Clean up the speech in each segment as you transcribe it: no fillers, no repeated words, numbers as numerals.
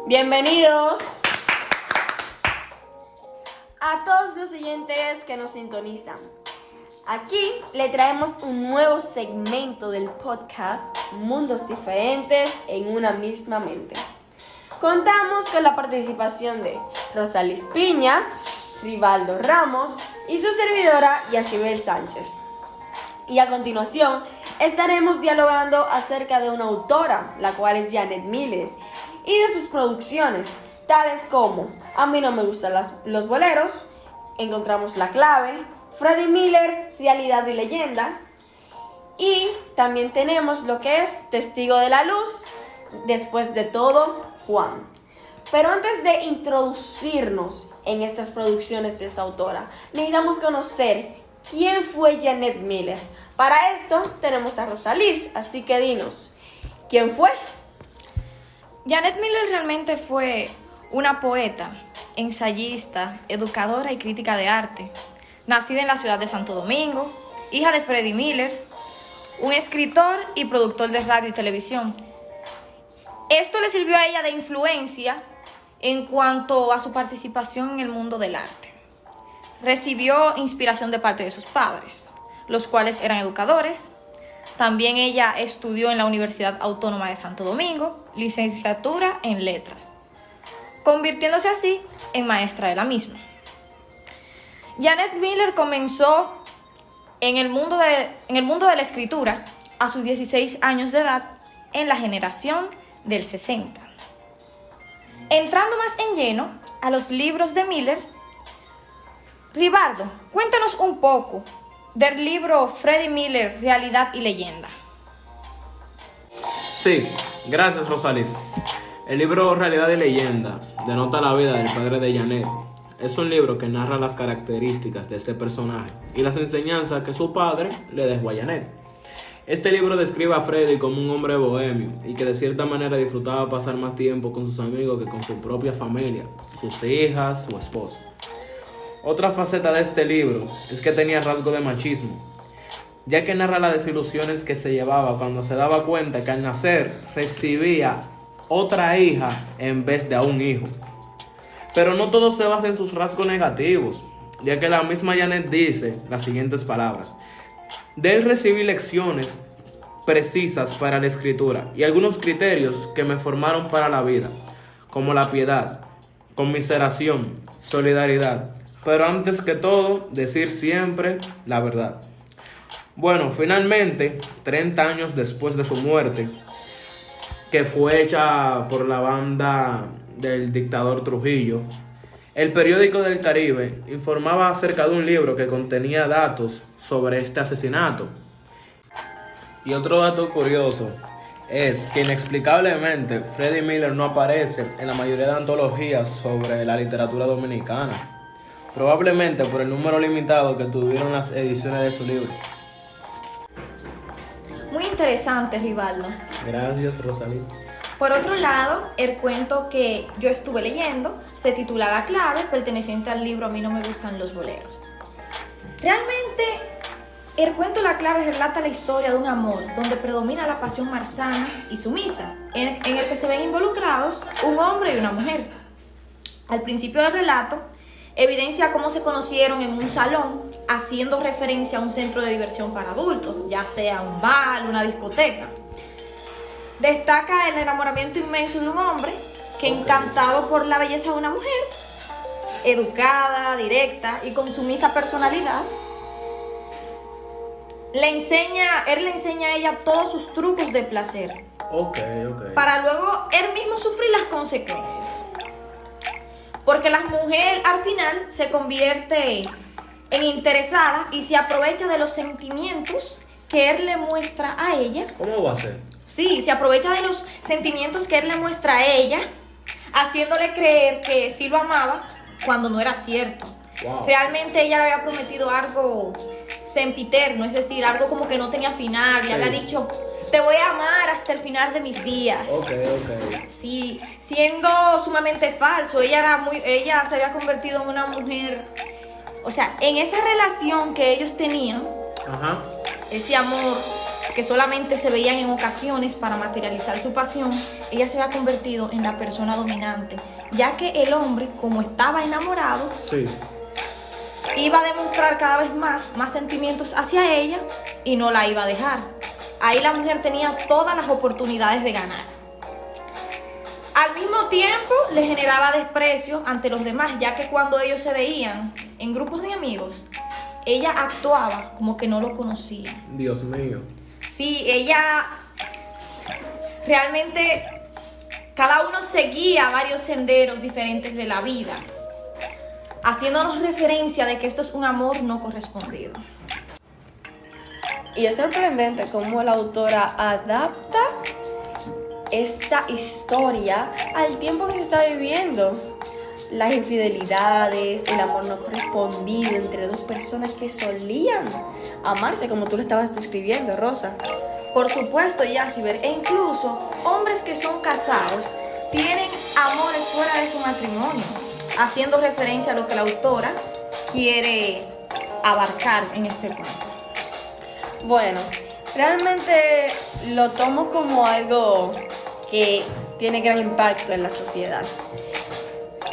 Bienvenidos a todos los oyentes que nos sintonizan. Aquí le traemos un nuevo segmento del podcast Mundos Diferentes en una misma mente. Contamos con la participación de Rosalis Piña, Rivaldo Ramos y su servidora Yacibel Sánchez. Y a continuación estaremos dialogando acerca de una autora, la cual es Janet Miller, y de sus producciones, tales como A mí no me gustan los boleros, Encontramos la clave, Freddie Miller, Realidad y leyenda, y también tenemos lo que es Testigo de la luz, Después de todo, Juan. Pero antes de introducirnos en estas producciones de esta autora, necesitamos conocer quién fue Janet Miller. Para esto tenemos a Rosalis, así que dinos, ¿quién fue? Janet Miller realmente fue una poeta, ensayista, educadora y crítica de arte, nacida en la ciudad de Santo Domingo, hija de Freddie Miller, un escritor y productor de radio y televisión. Esto le sirvió a ella de influencia en cuanto a su participación en el mundo del arte. Recibió inspiración de parte de sus padres, los cuales eran educadores. También ella estudió en la Universidad Autónoma de Santo Domingo, licenciatura en letras, convirtiéndose así en maestra de la misma. Janet Miller comenzó en el mundo de la escritura a sus 16 años de edad en la generación del 60. Entrando más en lleno a los libros de Miller, Rivaldo, cuéntanos un poco del libro Freddie Miller, Realidad y leyenda. Sí, gracias Rosalis. El libro Realidad y leyenda denota la vida del padre de Janet. Es un libro que narra las características de este personaje y las enseñanzas que su padre le dejó a Janet. Este libro describe a Freddie como un hombre bohemio y que de cierta manera disfrutaba pasar más tiempo con sus amigos que con su propia familia, sus hijas, su esposa. Otra faceta de este libro es que tenía rasgo de machismo, ya que narra las desilusiones que se llevaba cuando se daba cuenta que al nacer recibía otra hija en vez de a un hijo. Pero no todo se basa en sus rasgos negativos, ya que la misma Janet dice las siguientes palabras: de él recibí lecciones precisas para la escritura y algunos criterios que me formaron para la vida, como la piedad, conmiseración, solidaridad, pero antes que todo, decir siempre la verdad. Bueno, finalmente, 30 años después de su muerte, que fue hecha por la banda del dictador Trujillo, el periódico del Caribe informaba acerca de un libro que contenía datos sobre este asesinato. Y otro dato curioso es que inexplicablemente Freddie Miller no aparece en la mayoría de antologías sobre la literatura dominicana, probablemente por el número limitado que tuvieron las ediciones de su libro. Muy interesante, Rivaldo. Gracias, Rosalis. Por otro lado, el cuento que yo estuve leyendo se titula La clave, perteneciente al libro A mí no me gustan los boleros. Realmente, el cuento La clave relata la historia de un amor donde predomina la pasión malsana y sumisa, en el que se ven involucrados un hombre y una mujer. Al principio del relato, evidencia cómo se conocieron en un salón, haciendo referencia a un centro de diversión para adultos, ya sea un bar, una discoteca. Destaca el enamoramiento inmenso de un hombre que, encantado por la belleza de una mujer, educada, directa y con sumisa personalidad, él le enseña a ella todos sus trucos de placer. Para luego él mismo sufrir las consecuencias. Porque la mujer al final se convierte en interesada y se aprovecha de los sentimientos que él le muestra a ella. ¿Cómo va a ser? Sí, se aprovecha de los sentimientos que él le muestra a ella, haciéndole creer que sí lo amaba cuando no era cierto. Wow. Realmente ella le había prometido algo sempiterno, es decir, algo como que no tenía final. Le había dicho, te voy a amar hasta el final de mis días. Ok. Sí, siendo sumamente falso. Ella se había convertido en una mujer, o sea, en esa relación que ellos tenían, ese amor que solamente se veían en ocasiones para materializar su pasión, ella se había convertido en la persona dominante, ya que el hombre, como estaba enamorado, Sí. iba a demostrar cada vez más sentimientos hacia ella y no la iba a dejar. Ahí la mujer tenía todas las oportunidades de ganar. Al mismo tiempo le generaba desprecio ante los demás, ya que cuando ellos se veían en grupos de amigos, ella actuaba como que no lo conocía. Dios mío. Sí, ella realmente, cada uno seguía varios senderos diferentes de la vida, haciéndonos referencia de que esto es un amor no correspondido. Y es sorprendente cómo la autora adapta esta historia al tiempo que se está viviendo. Las infidelidades, el amor no correspondido entre dos personas que solían amarse, como tú lo estabas describiendo, Rosa. Por supuesto, Yaciber, e incluso hombres que son casados tienen amores fuera de su matrimonio, haciendo referencia a lo que la autora quiere abarcar en este cuento. Bueno, realmente lo tomo como algo que tiene gran impacto en la sociedad.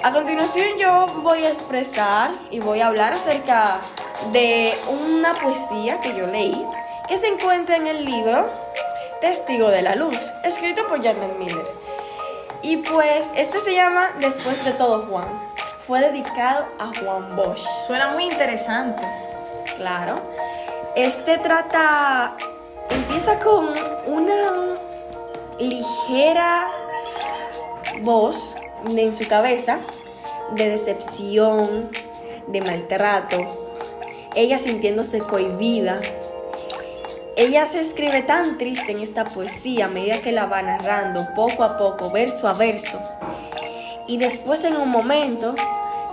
A continuación yo voy a expresar y voy a hablar acerca de una poesía que yo leí, que se encuentra en el libro Testigo de la Luz, escrito por Janet Miller. Y pues este se llama Después de todo Juan. Fue dedicado a Juan Bosch. Suena muy interesante. Claro. Empieza con una ligera voz en su cabeza de decepción, de maltrato, ella sintiéndose cohibida. Ella se escribe tan triste en esta poesía a medida que la va narrando poco a poco, verso a verso. Y después, en un momento,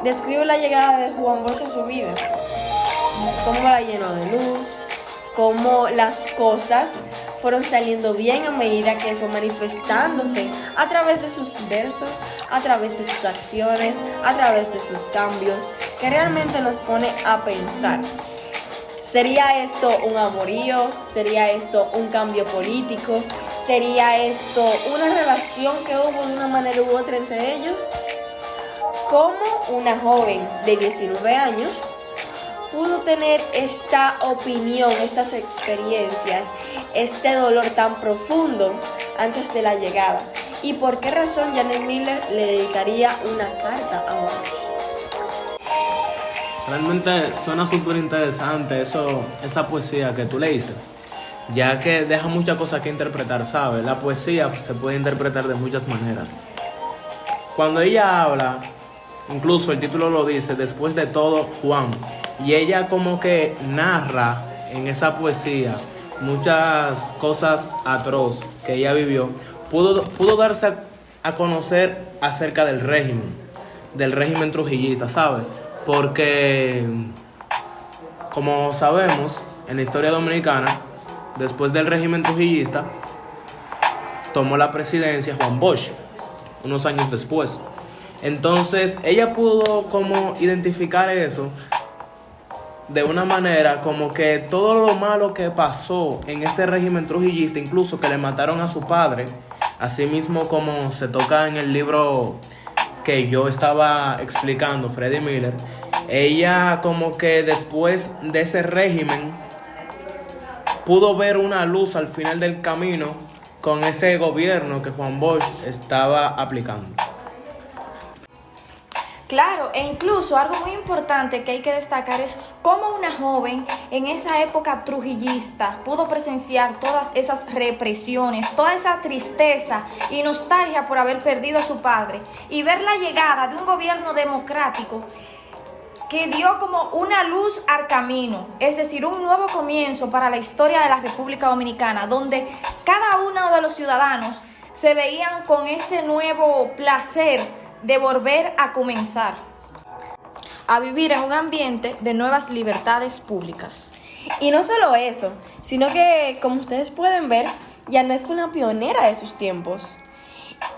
describe la llegada de Juan Bosch a su vida, cómo la llenó de luz, cómo las cosas fueron saliendo bien a medida que fue manifestándose a través de sus versos, a través de sus acciones, a través de sus cambios, que realmente nos pone a pensar. ¿Sería esto un amorío? ¿Sería esto un cambio político? ¿Sería esto una relación que hubo de una manera u otra entre ellos? ¿Cómo una joven de 19 años pudo tener esta opinión, estas experiencias, este dolor tan profundo antes de la llegada? ¿Y por qué razón Janet Miller le dedicaría una carta a Bosch? Realmente suena súper interesante esa poesía que tú leíste, ya que deja muchas cosas que interpretar, ¿sabes? La poesía se puede interpretar de muchas maneras. Cuando ella habla, incluso el título lo dice, Después de todo Juan, y ella como que narra en esa poesía muchas cosas atroces que ella vivió, pudo darse a conocer acerca del régimen trujillista, ¿sabes? Porque, como sabemos, en la historia dominicana, después del régimen trujillista, tomó la presidencia Juan Bosch, unos años después. Entonces, ella pudo como identificar eso de una manera como que todo lo malo que pasó en ese régimen trujillista, incluso que le mataron a su padre, así mismo como se toca en el libro que yo estaba explicando, Freddie Miller, ella como que después de ese régimen pudo ver una luz al final del camino con ese gobierno que Juan Bosch estaba aplicando. Claro, e incluso algo muy importante que hay que destacar es cómo una joven en esa época trujillista pudo presenciar todas esas represiones, toda esa tristeza y nostalgia por haber perdido a su padre y ver la llegada de un gobierno democrático que dio como una luz al camino, es decir, un nuevo comienzo para la historia de la República Dominicana, donde cada uno de los ciudadanos se veían con ese nuevo placer de volver a comenzar a vivir en un ambiente de nuevas libertades públicas. Y no solo eso, sino que, como ustedes pueden ver, Janet fue una pionera de sus tiempos.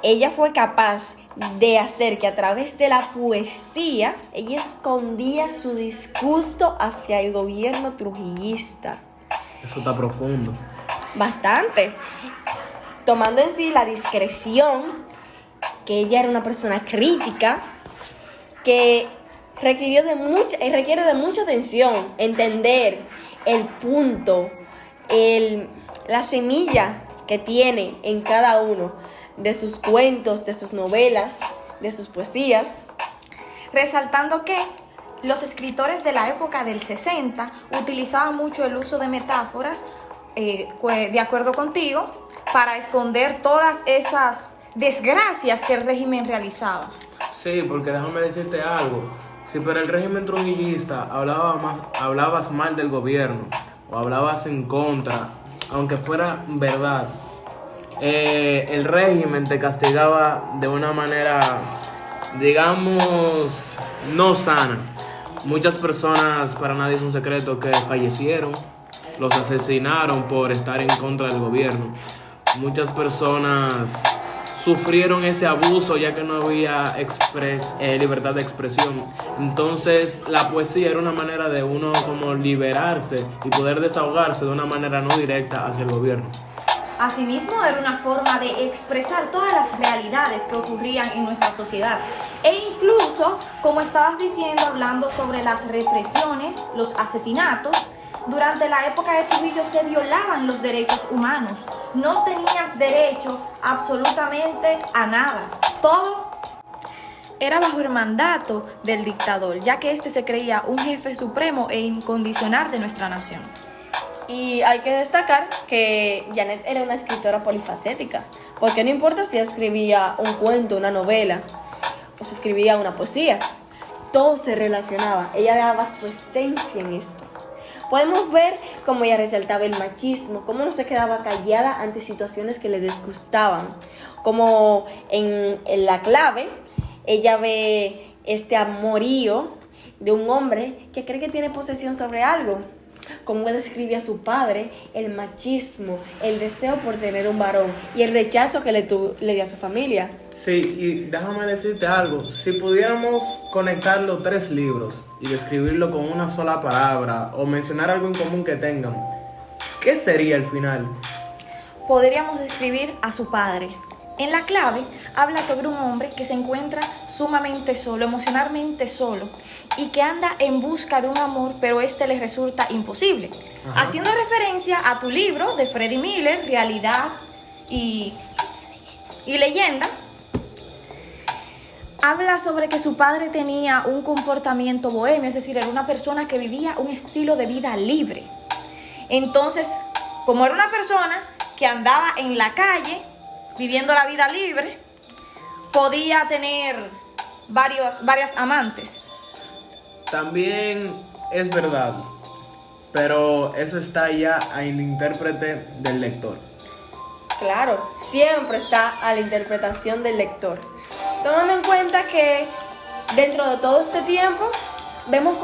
Ella fue capaz de hacer que a través de la poesía ella escondía su disgusto hacia el gobierno trujillista. Eso está profundo. bastante, tomando en sí la discreción, que ella era una persona crítica, que requiere de mucha atención, entender el punto, la semilla que tiene en cada uno de sus cuentos, de sus novelas, de sus poesías. Resaltando que los escritores de la época del 60 utilizaban mucho el uso de metáforas, de acuerdo contigo, para esconder todas esas desgracias que el régimen realizaba. Sí, porque déjame decirte algo. Si para el régimen trujillista hablabas mal del gobierno o hablabas en contra, aunque fuera verdad, el régimen te castigaba de una manera, digamos, no sana. Muchas personas, para nadie es un secreto, que fallecieron, los asesinaron por estar en contra del gobierno. Muchas personas sufrieron ese abuso ya que no había libertad de expresión. Entonces la poesía era una manera de uno como liberarse y poder desahogarse de una manera no directa hacia el gobierno. Asimismo, era una forma de expresar todas las realidades que ocurrían en nuestra sociedad. E incluso, como estabas diciendo, hablando sobre las represiones, los asesinatos, durante la época de Trujillo se violaban los derechos humanos. No tenías derecho absolutamente a nada. Todo era bajo el mandato del dictador, ya que éste se creía un jefe supremo e incondicional de nuestra nación. Y hay que destacar que Janet era una escritora polifacética, porque no importa si escribía un cuento, una novela, o si escribía una poesía, todo se relacionaba. Ella daba su esencia en esto. Podemos ver cómo ella resaltaba el machismo, cómo no se quedaba callada ante situaciones que le disgustaban, como en La clave, ella ve este amorío de un hombre que cree que tiene posesión sobre algo. Como describe a su padre, el machismo, el deseo por tener un varón y el rechazo que le dio a su familia. Sí, y déjame decirte algo. Si pudiéramos conectar los 3 libros y describirlo con una sola palabra o mencionar algo en común que tengan, ¿qué sería el final? Podríamos describir a su padre. En La clave habla sobre un hombre que se encuentra sumamente solo, emocionalmente solo, y que anda en busca de un amor, pero este le resulta imposible. Ajá. Haciendo referencia a tu libro de Freddie Miller, Realidad y Leyenda, habla sobre que su padre tenía un comportamiento bohemio, es decir, era una persona que vivía un estilo de vida libre. Entonces, como era una persona que andaba en la calle, viviendo la vida libre, podía tener varias amantes. También es verdad, pero eso está ya al intérprete del lector. Claro, siempre está a la interpretación del lector. Tomando en cuenta que dentro de todo este tiempo vemos